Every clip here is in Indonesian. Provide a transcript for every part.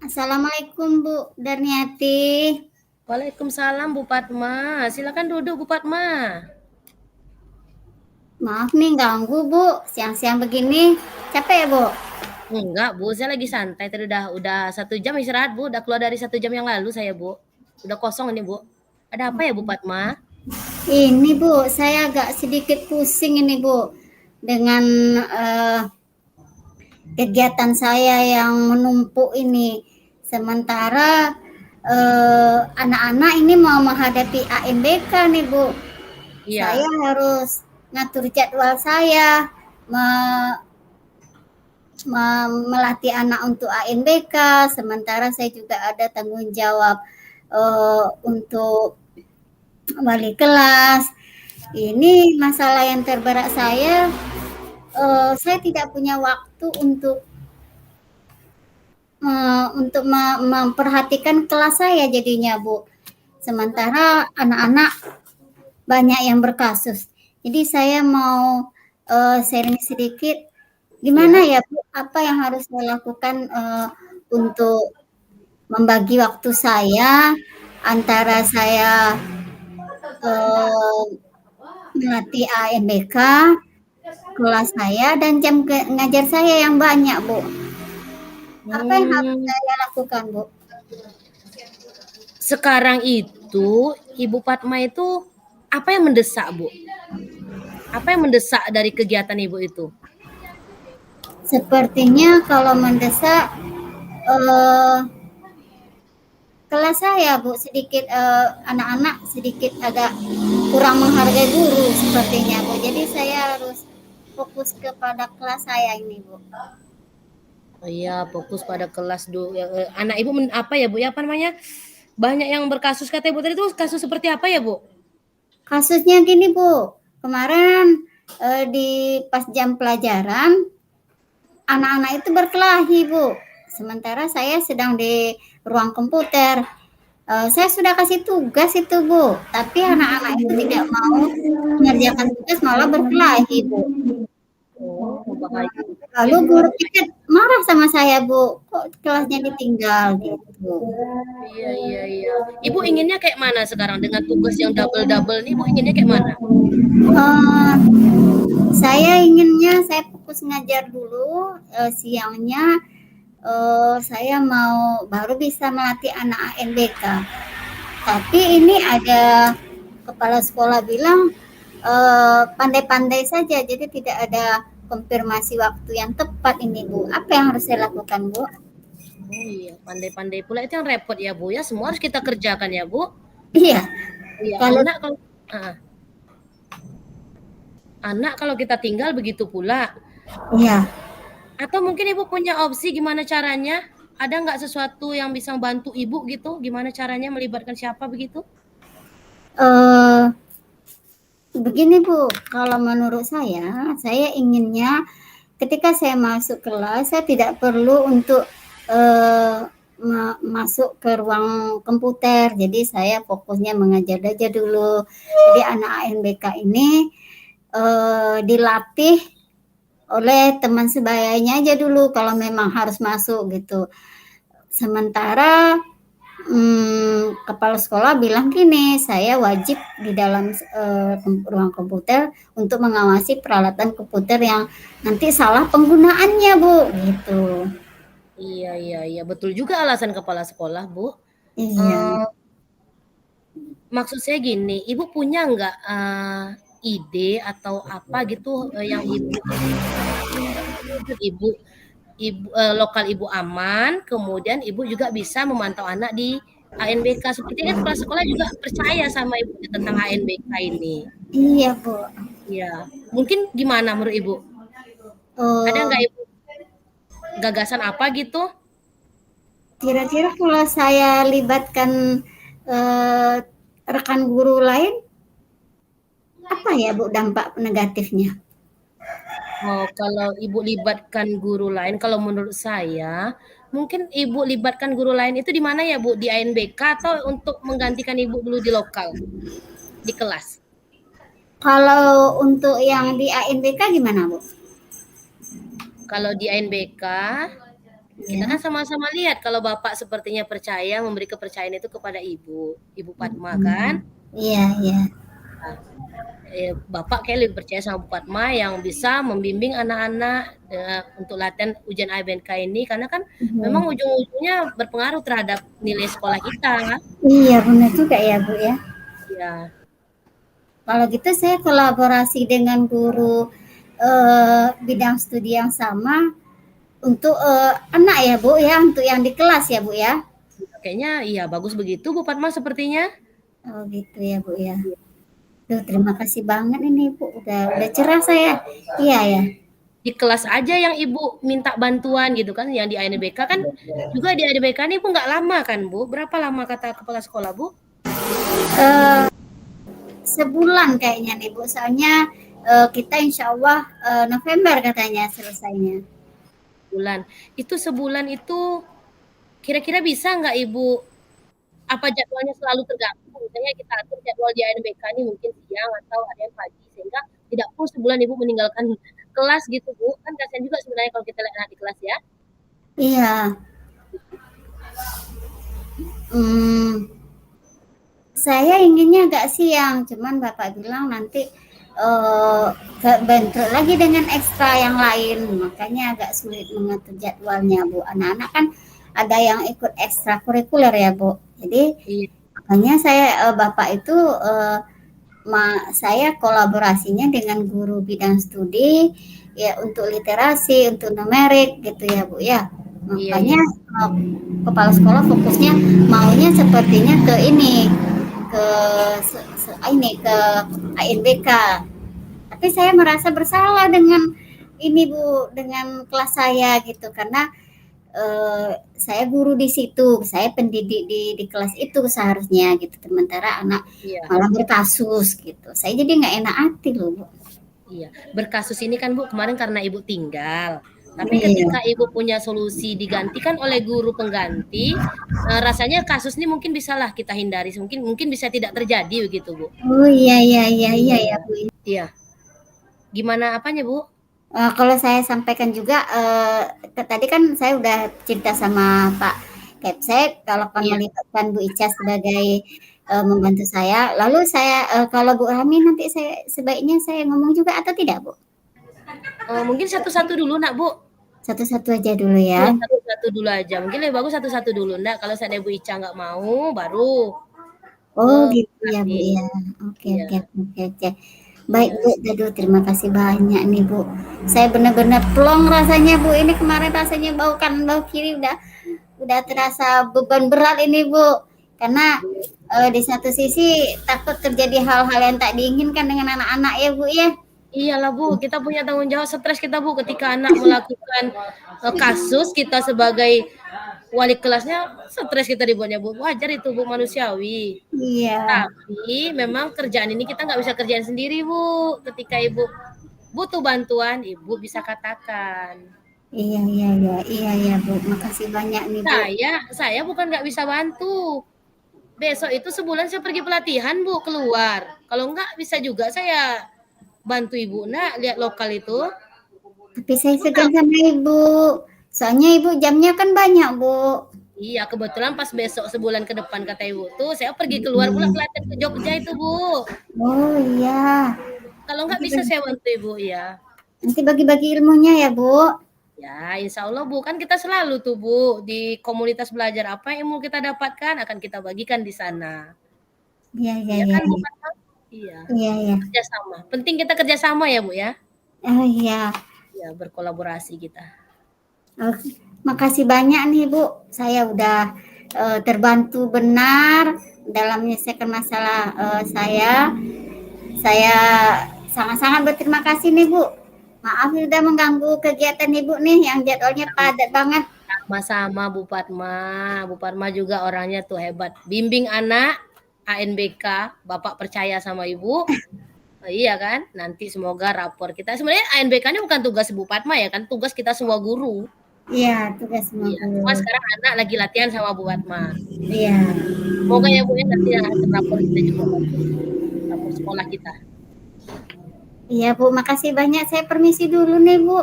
Assalamualaikum Bu Darniati. Waalaikumsalam Bu Padma. Silakan duduk Bu Padma. Maaf nih ganggu Bu, siang-siang begini. Capek ya Bu? Enggak Bu, saya lagi santai. Tadi udah 1 jam istirahat Bu. Udah keluar dari 1 jam yang lalu saya Bu. Udah kosong ini Bu. Ada apa ya Bu Padma? Ini Bu, saya agak sedikit pusing ini Bu dengan kegiatan saya yang menumpuk ini. Sementara anak-anak ini mau menghadapi AMBK nih Bu. Saya Iya. harus ngatur jadwal saya, melatih anak untuk AMBK, sementara saya juga ada tanggung jawab untuk wali kelas. Ini masalah yang terberat saya tidak punya waktu untuk memperhatikan kelas saya jadinya Bu. Sementara anak-anak banyak yang berkasus. Jadi saya mau sharing sedikit gimana Iya. ya Bu, apa yang harus saya lakukan untuk membagi waktu saya antara saya melatih AMBK, kelas saya, dan jam ngajar saya yang banyak Bu. Apa yang harus Hmm, saya lakukan Bu? sekarang itu Ibu Padma itu apa yang mendesak Bu? Apa yang mendesak dari kegiatan Ibu itu? Sepertinya kalau mendesak eh, kelas saya Bu sedikit anak-anak sedikit agak kurang menghargai guru sepertinya Bu. Jadi saya harus fokus kepada kelas saya ini Bu. Oh iya, fokus pada kelas anak Ibu apa ya Bu? Ya apa namanya? Banyak yang berkasus kata Ibu tadi itu kasus seperti apa ya Bu? Kasusnya gini Bu, kemarin di pas jam pelajaran anak-anak itu berkelahi Bu. Sementara saya sedang di ruang komputer. Saya sudah kasih tugas itu Bu, tapi anak-anak itu tidak mau mengerjakan tugas malah berkelahi Bu. Oh, bahaya. Lalu Ya, Bu guru Padma. pikir marah sama saya Bu, kok kelasnya ditinggal gitu. Iya, iya, iya. Ibu inginnya kayak mana sekarang dengan tugas yang double-double nih, Ibu inginnya kayak mana? Uh, saya inginnya saya fokus ngajar dulu, siangnya saya mau baru bisa melatih anak ANBK. Tapi ini ada kepala sekolah bilang pandai-pandai saja, jadi tidak ada konfirmasi waktu yang tepat ini Bu. Apa yang harus saya lakukan Bu? Oh iya, pandai-pandai pula itu yang repot ya Bu ya, semua harus kita kerjakan ya Bu. Iya, Iya, kalau heeh, anak kalau kita tinggal begitu pula. iya Atau mungkin Ibu punya opsi gimana caranya? Ada nggak sesuatu yang bisa bantu Ibu gitu? Gimana caranya melibatkan siapa begitu? eh begini Bu, kalau menurut saya inginnya ketika saya masuk kelas, saya tidak perlu untuk masuk ke ruang komputer. Jadi saya fokusnya mengajar aja dulu. Jadi anak ANBK ini dilatih oleh teman sebayanya aja dulu kalau memang harus masuk gitu. Sementara kepala sekolah bilang gini, saya wajib di dalam ruang komputer untuk mengawasi peralatan komputer yang nanti salah penggunaannya Bu, gitu. Iya, iya, iya, betul juga alasan kepala sekolah Bu. Iya. Eee, maksud saya gini, Ibu punya nggak, ide atau apa gitu, yang Ibu Ibu lokal Ibu aman, kemudian Ibu juga bisa memantau anak di ANBK. Sepertinya kan kepala sekolah juga percaya sama Ibu tentang ANBK ini. Iya Bu. Iya, mungkin gimana menurut Ibu? Ada Oh, nggak Ibu gagasan apa gitu? kira-kira kalau saya libatkan eh, rekan guru lain, apa ya Bu dampak negatifnya? Oh, kalau Ibu libatkan guru lain, kalau menurut saya, mungkin Ibu libatkan guru lain itu di mana ya Bu? Di ANBK atau untuk menggantikan Ibu dulu di lokal, di kelas? Kalau untuk yang di ANBK gimana Bu? Kalau di ANBK Kita kan Ya. sama-sama lihat kalau Bapak sepertinya percaya memberi kepercayaan itu kepada Ibu, Ibu Padma kan. Mhm. Iya iya. Nah, Bapak kayak lebih percaya sama Bu Padma yang bisa membimbing anak-anak untuk latihan ujian IBNK ini karena kan memang Mhm. ujung-ujungnya berpengaruh terhadap nilai sekolah kita. Iya benar juga ya Bu ya. Ya, Kalau gitu saya kolaborasi dengan guru bidang studi yang sama untuk anak ya Bu ya, untuk yang di kelas ya Bu ya. kayaknya iya bagus begitu Bu Padma sepertinya. Oh gitu ya Bu ya. Duh, terima kasih banget ini Bu, udah cerah saya. Iya ya. Di kelas aja yang Ibu minta bantuan gitu kan, yang di ANBK kan juga di ANBK ini Bu nggak lama kan Bu? Berapa lama kata kepala sekolah Bu? Eh, sebulan kayaknya nih Bu, soalnya kita insya Allah November katanya selesainya. Bulan. Itu sebulan itu kira-kira bisa nggak Ibu, apa jadwalnya selalu terganggu? Misalnya kita atur jadwal di ANBK ini mungkin siang atau ada yang pagi sehingga tidak full sebulan Ibu meninggalkan kelas gitu Bu. Kan kasihan juga sebenarnya kalau kita lihat anak di kelas ya. Iya. Hmm, saya inginnya agak siang, cuman Bapak bilang nanti bentrok lagi dengan ekstra yang lain, makanya agak sulit mengatur jadwalnya Bu. Anak-anak kan ada yang ikut ekstrakurikuler ya Bu. Jadi Iya, makanya saya Bapak itu saya kolaborasinya dengan guru bidang studi ya untuk literasi, untuk numerik gitu ya Bu ya. iya, iya. Makanya kepala sekolah fokusnya maunya sepertinya ke ini ke ke ANBK. Tapi saya merasa bersalah dengan ini Bu, dengan kelas saya gitu karena saya guru di situ, saya pendidik di kelas itu seharusnya gitu. Sementara anak Iya. malah berkasus gitu. Saya jadi nggak enak hati loh Bu. Iya, berkasus ini kan Bu kemarin karena Ibu tinggal. Tapi Iya. ketika Ibu punya solusi digantikan oleh guru pengganti, rasanya kasus ini mungkin bisalah kita hindari, mungkin mungkin bisa tidak terjadi begitu, Bu. Oh iya iya iya iya ya Iya. Bu. Iya. Gimana apanya, Bu? Kalau saya sampaikan juga, tadi kan saya udah cerita sama Pak Kepsek kalau akan Iya. melibatkan Bu Ica sebagai membantu saya. Lalu saya kalau Bu Rami nanti saya sebaiknya saya ngomong juga atau tidak Bu? Mungkin satu-satu dulu nak, Bu. Satu-satu aja dulu Iya, ya. satu-satu dulu aja. Mungkin lebih bagus satu-satu dulu. Ndak, kalau seandainya Bu Ica nggak mau, baru Oh Bu gitu ya Bu Rami. ya. Oke Iya, oke oke oke. Baik iya. Bu, aduh terima kasih banyak nih Bu. Saya benar-benar plong rasanya Bu. Ini kemarin rasanya bau kanan bau kiri udah terasa beban berat ini Bu. Karena di satu sisi takut terjadi hal-hal yang tak diinginkan dengan anak-anak ya Bu ya. Iyalah Bu, kita punya tanggung jawab, stres kita Bu ketika anak melakukan kasus, kita sebagai wali kelasnya stres kita dibuatnya Bu. Wajar itu Bu, manusiawi. Iya. Tapi memang kerjaan ini kita nggak bisa kerjain sendiri Bu. Ketika Ibu butuh bantuan, Ibu bisa katakan. Iya iya iya iya ya Bu. Makasih banyak nih Bu. Saya bukan nggak bisa bantu. Besok itu sebulan saya pergi pelatihan Bu, keluar. Kalau nggak bisa juga saya bantu Ibu nak lihat lokal itu. Tapi saya Ibu segan tahu. sama Ibu. Soalnya Ibu jamnya kan banyak Bu. Iya, kebetulan pas besok sebulan ke depan kata Ibu tuh, saya pergi keluar pula pelatihan ke Jogja itu, Bu. Oh iya. Kalau nggak Nanti bisa saya bantu Ibu, ya. nanti bagi-bagi ilmunya ya Bu. Ya, insya Allah Bu, kan kita selalu tuh Bu, di komunitas belajar apa yang mau kita dapatkan akan kita bagikan di sana. Iya iya Iya iya. kan Bu Fatma? Iya, Iya iya. kerjasama. Penting kita kerjasama ya Bu ya. Oh iya. Ya, berkolaborasi kita. Oke. Makasih banyak nih Bu. Saya udah terbantu benar dalam menyelesaikan masalah saya. Saya sangat-sangat berterima kasih nih Bu. Maaf sudah mengganggu kegiatan Ibu nih yang jadwalnya padat banget. Sama-sama Bu Fatma. Bu Fatma juga orangnya tuh hebat. Bimbing anak ANBK, Bapak percaya sama Ibu. Oh, iya kan? Nanti semoga rapor kita. Sebenarnya ANBK ini bukan tugas Bu Fatma ya kan? Tugas kita semua guru. Iya, tugas semua Iya. Cuma guru. sekarang anak lagi latihan sama Bu Fatma. Iya. Semoga ya Bu ya nanti hasil rapor kita juga bagus. Rapor sekolah kita. Iya Bu, makasih banyak. Saya permisi dulu nih Bu.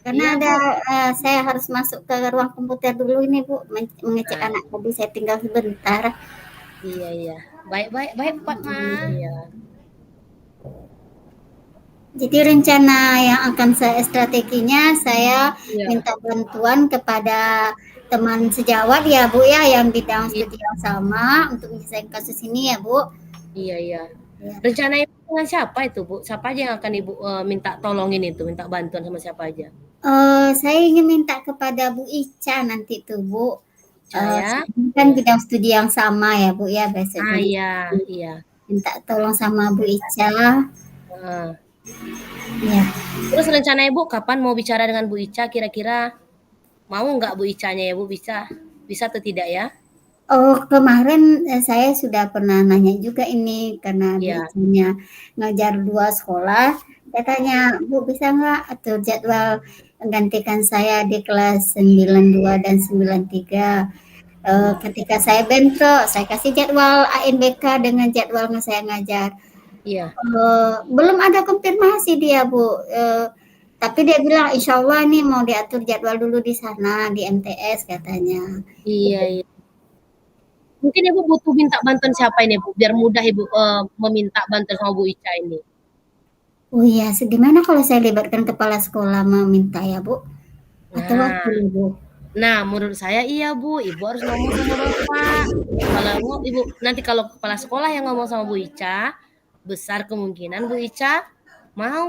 Karena Iya, ada, Bu. saya harus masuk ke ruang komputer dulu ini Bu, mengecek Nah, anak tadi saya tinggal sebentar. iya iya. Baik baik baik, Pak. Iya. Jadi rencana yang akan strateginya saya Iya. minta bantuan kepada teman sejawat ya Bu ya, yang bidang Iya studi yang sama untuk menyelesaikan kasus ini ya Bu. iya iya. Ya. Rencana Ibu dengan siapa itu, Bu? Siapa aja yang akan Ibu, minta tolongin itu, minta bantuan sama siapa aja? Saya ingin minta kepada Bu Ica nanti tuh Bu. Saya? Ini kan Iya. bidang studi yang sama ya Bu ya, besok Ah, juga iya iya. minta tolong sama Bu Ica. Heeh. Ya. Terus rencana Ibu kapan mau bicara dengan Bu Ica kira-kira? Mau nggak Bu Icanya ya, Bu? Bisa bisa atau tidak ya? Oh, kemarin saya sudah pernah nanya juga ini karena Bu Iya Icanya ngajar 2 sekolah. Saya tanya, "Bu, bisa nggak atur jadwal gantikan saya di kelas 92 dan 93?" Ketika saya bentrok, saya kasih jadwal ANBK dengan jadwalnya saya ngajar. iya Belum ada konfirmasi dia, Bu. Tapi dia bilang, "Insya Allah nih mau diatur jadwal dulu di sana, di MTS," katanya. iya iya. Mungkin Ibu butuh minta bantuan siapa ini, Bu? Biar mudah Ibu, meminta bantuan sama Bu Ica ini. Oh iya, gimana kalau saya libatkan kepala sekolah meminta ya, Bu? Atau Nah wakil, Bu? nah menurut saya iya, Bu, Ibu harus ngomong sama Bapak. Kalau Ibu nanti kalau kepala sekolah yang ngomong sama Bu Ica, besar kemungkinan Bu Ica mau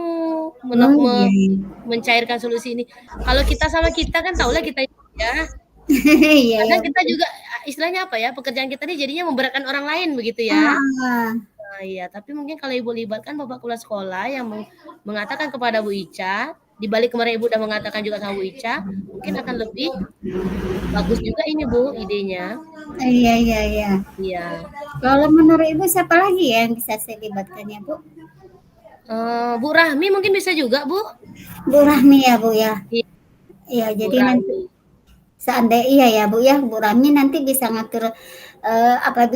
Oh menok me iya, iya. mencairkan solusi ini. Kalau kita sama kita kan tahulah kita ya, Iya, iya, kadang kita betul. juga istilahnya apa ya, pekerjaan kita ini jadinya memberatkan orang lain begitu ya. Heeh. Nah, iya, tapi mungkin kalau Ibu libatkan bapak kepala sekolah yang mengatakan kepada Bu Ica, di balik kemarin Ibu udah mengatakan juga sama Bu Ica, mungkin akan lebih bagus juga ini Bu, idenya. Iya, iya, iya. Iya. Kalau menurut Ibu siapa lagi ya yang bisa saya libatkan ya, Bu? Bu Rahmi mungkin bisa juga, Bu? Bu Rahmi ya, Bu ya? Iya, Iya, Bu jadi nanti Rahmi. seandainya iya ya, Bu ya, Bu Rahmi nanti bisa ngatur apa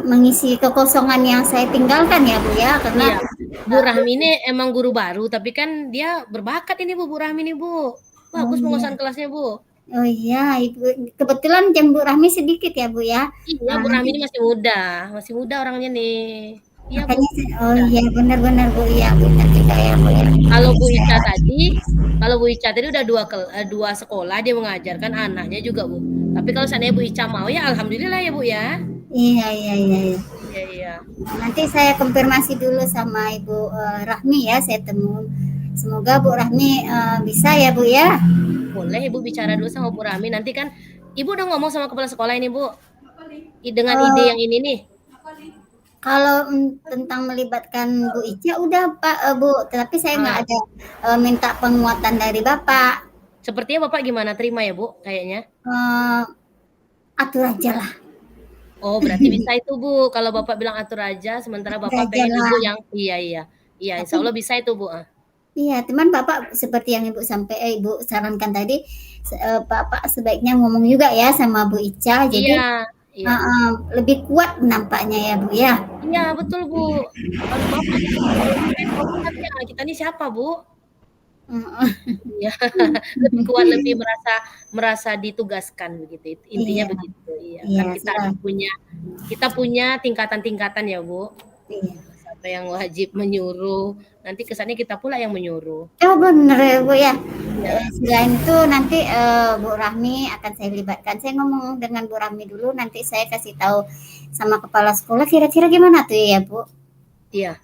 mengisi kekosongan yang saya tinggalkan ya, Bu ya, karena Iya. Bu Rahmi ini emang guru baru, tapi kan dia berbakat ini Bu, Bu Rahmi ini Bu. oh Bagus iya, penguasaan kelasnya, Bu. oh iya, Ibu kebetulan jam Bu Rahmi sedikit ya, Bu ya. Iya, Bu Rahmi Nanti ini masih muda orangnya nih. Iya, Bu. makanya oh Muda. iya benar-benar Bu ya, benar juga ya Bu ya. Kalau Bu Ica tadi kalau Bu Ica tadi udah 2 sekolah dia mengajarkan anaknya juga, Bu. Tapi kalau seandainya Bu Ica mau ya alhamdulillah ya, Bu, ya. Iya, iya, iya, iya. Iya iya. Nanti saya konfirmasi dulu sama Ibu Rahmi ya, saya temu. Semoga Bu Rahmi bisa ya Bu ya. Boleh Ibu bicara dulu sama Bu Rami, nanti kan Ibu udah ngomong sama kepala sekolah ini, Bu, dengan ide Eh, yang ini nih? kalau tentang melibatkan Bu Ica udah Pak Bu, tapi saya nggak Ah, ada minta penguatan dari Bapak. sepertinya Bapak gimana, terima ya, Bu, kayaknya? Eh, Atur aja lah, Oh, berarti bisa itu, Bu, kalau Bapak bilang atur aja, sementara atur Bapak aja pengen Ibu lah. yang iya iya. Iya, Tapi insya Allah bisa itu, Bu, iya, teman Bapak seperti yang Ibu sarankan tadi, Bapak sebaiknya ngomong juga ya sama Bu Ica. Jadi Iya iya. lebih kuat nampaknya ya Bu ya. Iya, betul, Bu. Kalau Bapak main ngomong nanti kita nih siapa, Bu? Heeh. Iya, lebih kuat, lebih merasa merasa ditugaskan begitu, intinya Iya, begitu, iya. iya, Kan kita punya tingkatan-tingkatan ya, Bu. iya. Siapa yang wajib menyuruh, nanti kesannya kita pula yang menyuruh. Oh bener ya Bu ya. Iya Selain itu nanti Bu Rahmi akan saya libatkan. Saya ngomong dengan Bu Rahmi dulu, nanti saya kasih tahu sama kepala sekolah kira-kira gimana tuh ya Bu. iya.